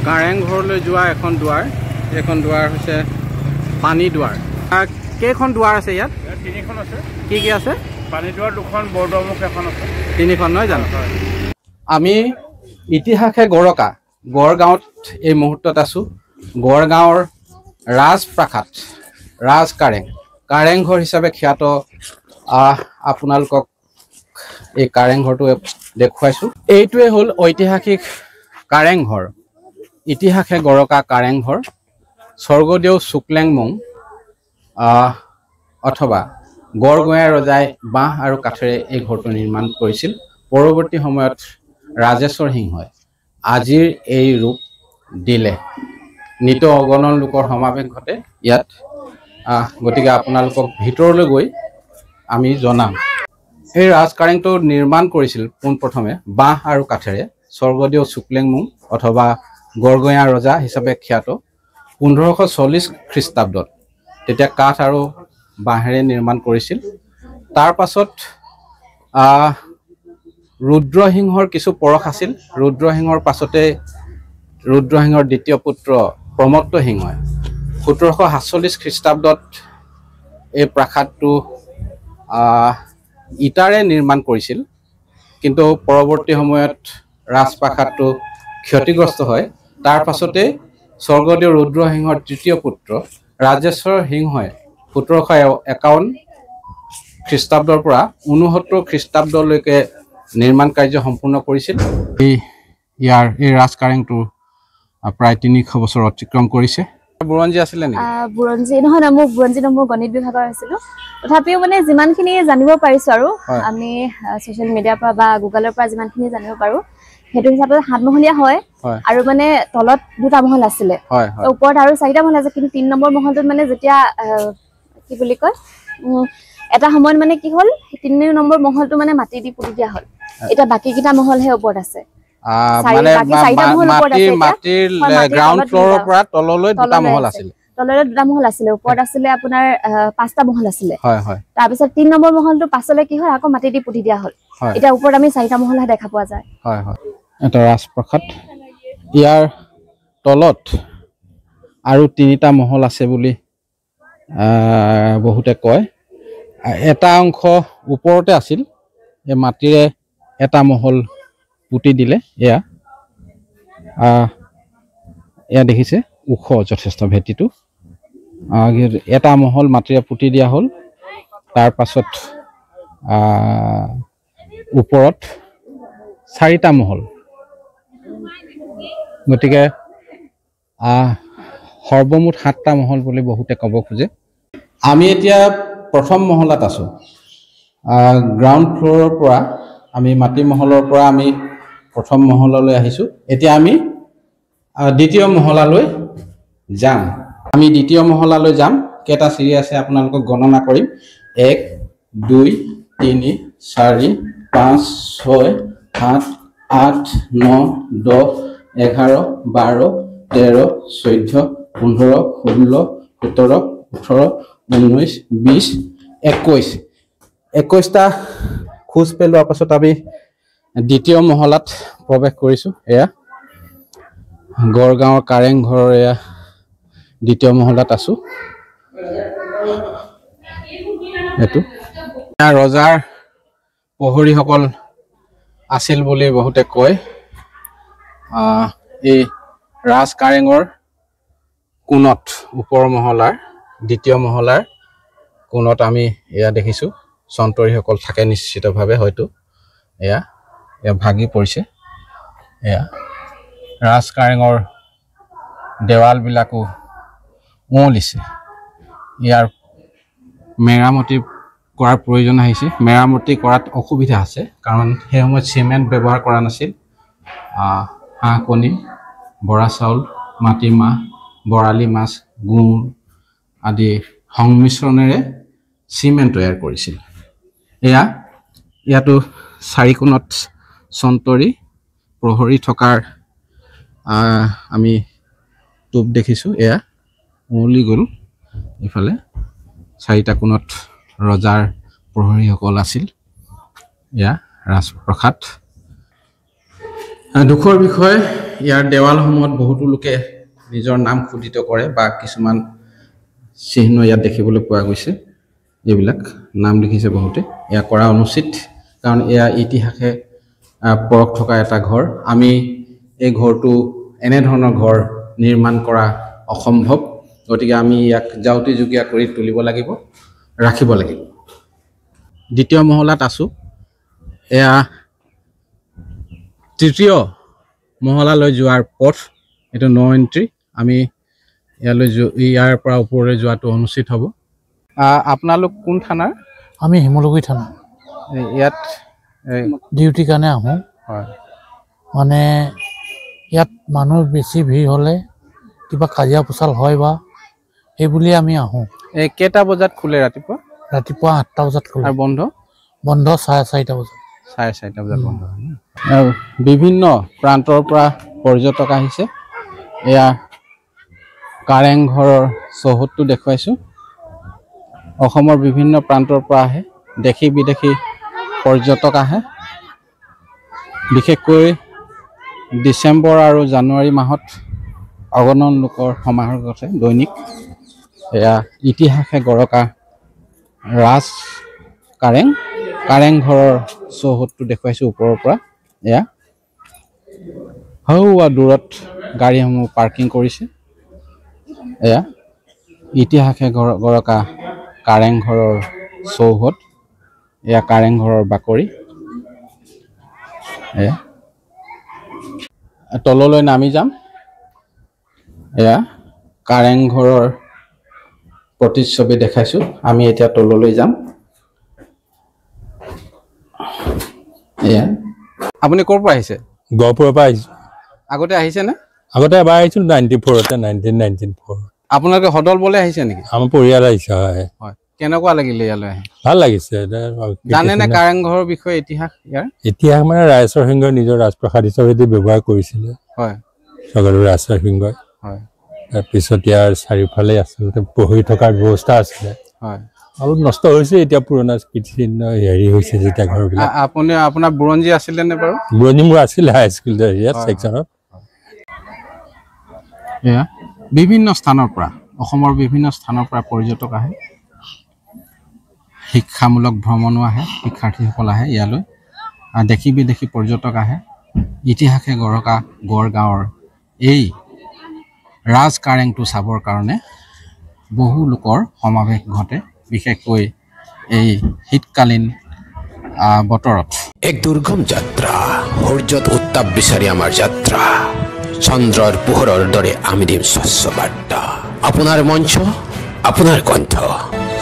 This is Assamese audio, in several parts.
কাৰেং ঘৰলৈ যোৱা এখন দুৱাৰ এইখন দুৱাৰ হৈছে পানী দুৱাৰ কেইখন দুৱাৰ আছে ইয়াত তিনিখন আছে কি আছে পানী দুৱাৰ দুখন বৰদমুখ এখন আছে তিনিখন নহয় জানো আমি ইতিহাসে গড়কা গড়গাঁৱত এই মুহূৰ্তত আছো গড়গাঁৱৰ ৰাজপ্ৰাসাদ ৰাজ কাৰেং ঘৰ হিচাপে খ্যাত আপোনালোকক এই কাৰেং ঘৰটো দেখুৱাইছো এইটোৱে হ'ল ঐতিহাসিক কাৰেং ঘৰ ইতিহাসে গড়কা কাৰেং ঘৰ স্বৰ্গদেউ শুক্লেংমুং অথবা গড়গঞা ৰজাই বাঁহ আৰু কাঠেৰে এই ঘৰটো নিৰ্মাণ কৰিছিল পৰৱৰ্তী সময়ত ৰাজেশ্বৰ সিংহই আজিৰ এই ৰূপ দিলে নিত অগণন লোকৰ সমাৱেশ ঘটে ইয়াত গতিকে আপোনালোকক ভিতৰলৈ গৈ আমি জনাম এই ৰাজ কাৰেংটো নিৰ্মাণ কৰিছিল পোনপ্ৰথমে বাঁহ আৰু কাঠেৰে স্বৰ্গদেউ শুক্লেংমুং অথবা গড়গঞা ৰজা হিচাপে খ্যাত 1540 খ্ৰীষ্টাব্দত তেতিয়া কাঠ আৰু বাঁহেৰে নিৰ্মাণ কৰিছিল তাৰ পাছত ৰুদ্ৰসিংহৰ কিছু পৰশ আছিল ৰুদ্ৰসিংহৰ পাছতে ৰুদ্ৰসিংহৰ দ্বিতীয় পুত্ৰ প্ৰমত্ত সিংহই 1747 খ্ৰীষ্টাব্দত এই প্ৰাসাদটো ইটাৰে নিৰ্মাণ কৰিছিল কিন্তু পৰৱৰ্তী সময়ত ৰাজপ্ৰাসাদটো ক্ষতিগ্ৰস্ত হয় তাৰ পাছতে স্বৰ্গদেউ ৰুদ্ৰসিংহৰ তৃতীয় পুত্ৰ ৰাজেশ্বৰ সিংহই 1751 খ্ৰীষ্টাব্দৰ পৰা 69 খ্ৰীষ্টাব্দলৈকে নিৰ্মাণ কাৰ্য সম্পূৰ্ণ কৰিছিল এই ৰাজ কাৰেংটো প্ৰায় 300 বছৰ অতিক্ৰম কৰিছে বুৰঞ্জী আছিলে নেকি বুৰঞ্জী নহয় না মোক বুৰঞ্জী নম্বৰ গণিত বিভাগৰ আছিল তথাপিও মানে যিমানখিনি জানিব পাৰিছো আৰু আমি সোশ্যাল মিডিয়াৰ পৰা বা গুগলৰ পৰা যিমানখিনি জানিব পাৰো হেতু হিচাপে হাতমহলীয়া হয় আৰু মানে তলত দুটা মহল আছিল ওপৰত আৰু চাৰিটা মহল আছে কিন্তু 3 নম্বৰ মহলটোত মানে যেতিয়া কি বুলি কয় এটা সময়ত মানে কি হল 3 নম্বৰ মহলটো মানে মাটি দি পুতি দিয়া হল এটা বাকি কিটা মহলহে ওপৰত আছে মানে মাটিৰ গ্ৰাউণ্ড ফ্লোৰৰ পৰা তললৈ দুটা মহল আছিল তললৈ দুটা মহল আছিল ওপৰত আছিল আপোনাৰ পাঁচটা মহল আছিল তাৰ পিছত 3 নম্বৰ মহলটো পাছলৈ কি হয় আকৌ মাটি দি পুতি দিয়া হল এটা ওপৰত আমি চাৰিটা মহলহে দেখা পোৱা যায় এটা ৰাজপ্ৰাসাদ ইয়াৰ তলত আৰু 3টা মহল আছে বুলি বহুতে কয় এটা অংশ ওপৰতে আছিল এই মাটিৰে এটা মহল পুতি দিলে এয়া দেখিছে ওখ যথেষ্ট ভেটিটো এটা মহল মাটিৰে পুতি দিয়া হ'ল তাৰ পাছত ওপৰত 4টা মহল গতিকে সৰ্বমুঠ 7টা মহল বুলি বহুতে ক'ব খোজে আমি এতিয়া প্ৰথম মহলাত আছো গ্ৰাউণ্ড ফ্লোৰৰ পৰা আমি মাটি মহলৰ পৰা আমি প্ৰথম মহললৈ আহিছো এতিয়া আমি দ্বিতীয় মহলালৈ যাম আমি দ্বিতীয় মহলালৈ যাম কেটা চিৰি আছে আপোনালোকক গণনা কৰিম 1 2 3 4 5 6 7 8 9 10 11 12 13 14 15 16 17 18 19 20 21টা খোজ পেলোৱাৰ পাছত আমি দ্বিতীয় মহলাত প্ৰৱেশ কৰিছো এয়া গড়গাঁৱৰ কাৰেং ঘৰৰ এয়া দ্বিতীয় মহলাত আছো এটো ৰজাৰ প্ৰহৰীসকল আছিল বুলি বহুতে কয় এই ৰাজ কাৰেঙৰ কোণত ওপৰ মহলাৰ দ্বিতীয় মহলাৰ কোণত আমি এয়া দেখিছো সন্তৰীসকল থাকে নিশ্চিতভাৱে হয়তো এয়া ভাগি পৰিছে এয়া ৰাজ কাৰেঙৰ দেৱালবিলাকো ওলিছে ইয়াৰ মেৰামতি কৰাৰ প্ৰয়োজন আহিছে মেৰামতি কৰাত অসুবিধা আছে কাৰণ সেই সময়ত সিমেন্ট ব্যৱহাৰ কৰা নাছিল হাঁহ কণী বৰা চাউল মাটিমাহ বৰালি মাছ গুড় আদি সংমিশ্ৰণেৰে সিমেন্ট তৈয়াৰ কৰিছিল ইয়াতো চাৰিকোণত সন্তৰী প্ৰহৰী থকাৰ আমি টুপ দেখিছো এয়া ওলি গ'ল ইফালে চাৰিটা কোণত ৰজাৰ প্ৰহৰীসকল আছিল এয়া ৰাজপ্ৰসাদ দুখৰ বিষয় ইয়াৰ দেৱালসমূহত বহুতো লোকে নিজৰ নাম খোদিত কৰে বা কিছুমান চিহ্ন ইয়াত দেখিবলৈ পোৱা গৈছে এইবিলাক নাম লিখিছে বহুতে এয়া কৰা অনুচিত কাৰণ এয়া ইতিহাসে পৰখ থকা এটা ঘৰ আমি এই ঘৰটো এনে ধৰণৰ ঘৰ নিৰ্মাণ কৰা অসম্ভৱ গতিকে আমি ইয়াক যাউতি যোগিয়া কৰি তুলিব লাগিব ৰাখিব লাগিব দ্বিতীয় মহলাত আছো এয়া তৃতীয় মহলালৈ যোৱাৰ পথ এটো নো এন্ট্ৰি আমি ইয়াৰ পৰা ওপৰলৈ যোৱাটো অনুচিত হ'ব আপোনালোক কোন থানাৰ আমি হিমলগুৰি থানা ইয়াত ডিউটি কাৰণে আহোঁ হয় মানে ইয়াত মানুহ বেছি ভিৰ হ'লে কিবা কাজিয়া পোচাল হয় বা সেইবুলি আমি আহোঁ কেইটা বজাত খোলে ৰাতিপুৱা 8টা বজাত খোলে আৰু বন্ধ 4:30 বজাত 4:30 বজাত বন্ধ হয় আৰু বিভিন্ন প্ৰান্তৰ পৰা পৰ্যটক আহিছে এয়া কাৰেং ঘৰৰ চৌহদটো দেখুৱাইছো অসমৰ বিভিন্ন প্ৰান্তৰ পৰা আহে দেশী বিদেশী পৰ্যটক আহে বিশেষকৈ ডিচেম্বৰ আৰু জানুৱাৰী মাহত অগণন লোকৰ সমাগম ঘটে দৈনিক এয়া ইতিহাসে গৰকা ৰাজ কাৰেং ঘৰৰ চৌহদটো দেখুৱাইছো ওপৰৰ পৰা এয়া হৌৱা দূৰত গাড়ীসমূহ পাৰ্কিং কৰিছে এয়া ইতিহাসে গৰকা কাৰেং ঘৰৰ চৌহদ এয়া কাৰেং ঘৰৰ বাকৰি এয়া তললৈ নামি যাম এয়া কাৰেং ঘৰৰ প্ৰতিচ্ছবি দেখাইছো আমি এতিয়া তললৈ যাম এয়া আপুনি ক'ৰ পৰা আহিছে গহপুৰৰ পৰা আহিছোঁ আগতে আহিছে নে আগতে এবাৰ আহিছিলোঁ 1994 আপোনালোকে হদল বলে আহিছে নেকি আমাৰ পৰিয়াল আহিছে হয় কেনেকুৱা লাগিলে ইয়ালৈ আহি ভাল লাগিছে জানে নে কাৰেং ঘৰৰ বিষয়ে ইতিহাস ইয়াৰ ইতিহাস মানে ৰাজেশ্বৰ সিংহই নিজৰ ৰাজপ্ৰসাদ হিচাপে ব্যৱহাৰ কৰিছিলে হয় সকলো ৰাজেশ্বৰ সিংহই হয় তাৰপিছত ইয়াৰ চাৰিওফালে আচলতে বহি থকাৰ ব্যৱস্থা আছিলে হয় অলপ নষ্ট হৈছে এতিয়া পুৰণা কীৰ্তিচিহ্ন হেৰি হৈছে যেতিয়া ঘৰবিলাক আপোনাৰ বুৰঞ্জী আছিলে নে বাৰু বুৰঞ্জী মোৰ আছিলে হাইস্কুল ইয়াত ছেকশ্যনত এয়া বিভিন্ন স্থানৰ পৰা অসমৰ বিভিন্ন স্থানৰ পৰা পৰ্যটক আহে শিক্ষামূলক ভ্ৰমণো আহে শিক্ষাৰ্থীসকল আহে ইয়ালৈ দেশী বিদেশী পৰ্যটক আহে ইতিহাসে গৰকা গড় গাঁৱৰ এই ৰাজ কাৰেংটো চাবৰ কাৰণে বহু লোকৰ সমাৱেশ ঘটে বিশেষকৈ এই শীতকালীন বতৰত এক দুৰ্গম যাত্ৰা সূৰ্যত উত্তাপ বিচাৰি আমাৰ যাত্ৰা চন্দ্ৰৰ পোহৰৰ দৰে আমি দিম স্বচ্ছ বাৰ্তা আপোনাৰ মঞ্চ আপোনাৰ কণ্ঠ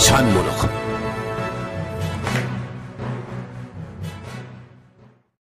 চানমুলক